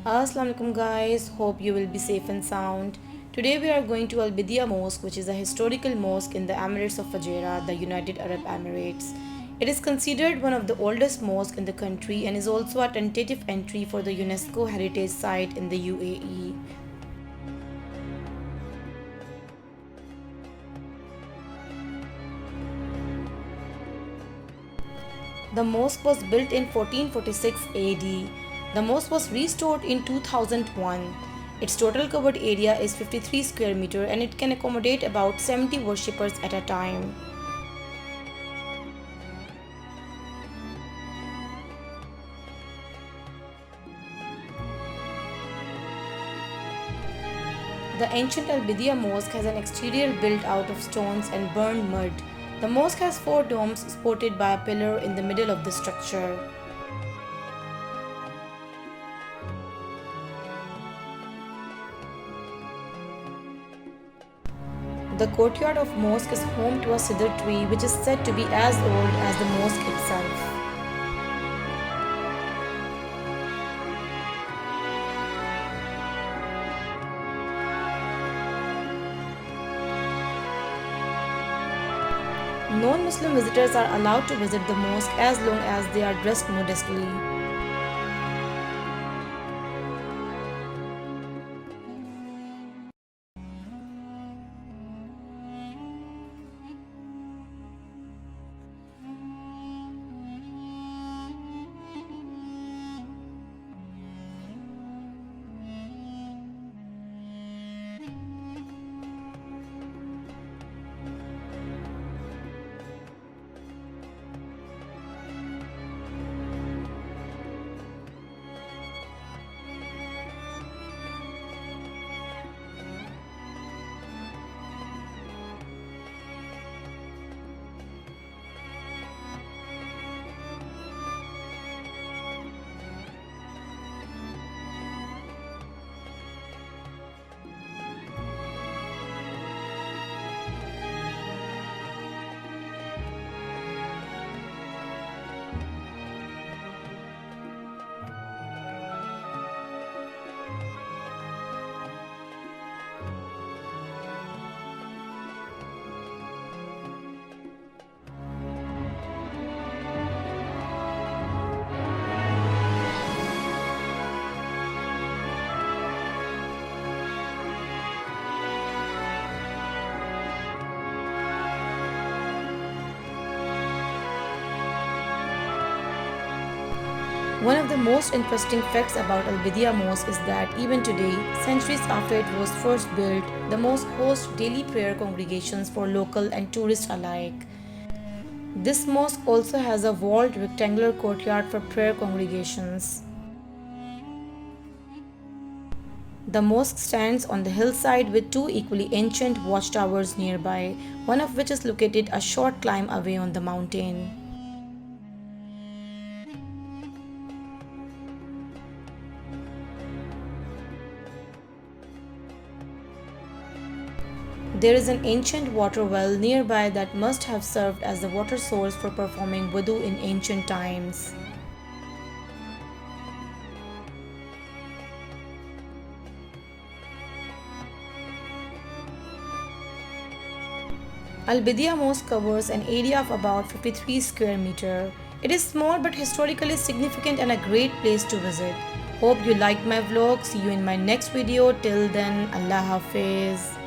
Assalamu alaikum guys, hope you will be safe and sound. Today we are going to Al Bidia Mosque, which is a historical mosque in the Emirates of Fujairah, the United Arab Emirates. It is considered one of the oldest mosques in the country and is also a tentative entry for the UNESCO Heritage Site in the UAE. The mosque was built in 1446 AD. The mosque was restored in 2001. Its total covered area is 53 square meter and it can accommodate about 70 worshippers at a time. The ancient Al Bidia Mosque has an exterior built out of stones and burned mud. The mosque has four domes supported by a pillar in the middle of the structure. The courtyard of mosque is home to a cedar tree which is said to be as old as the mosque itself. Non-Muslim visitors are allowed to visit the mosque as long as they are dressed modestly. One of the most interesting facts about Al Bidia Mosque is that even today, centuries after it was first built, the mosque hosts daily prayer congregations for local and tourists alike. This mosque also has a walled rectangular courtyard for prayer congregations. The mosque stands on the hillside with two equally ancient watchtowers nearby, one of which is located a short climb away on the mountain. There is an ancient water well nearby that must have served as the water source for performing wudu in ancient times. Al Bidia Mosque covers an area of about 53 square meter. It is small but historically significant and a great place to visit. Hope you liked my vlog. See you in my next video. Till then, Allah Hafiz.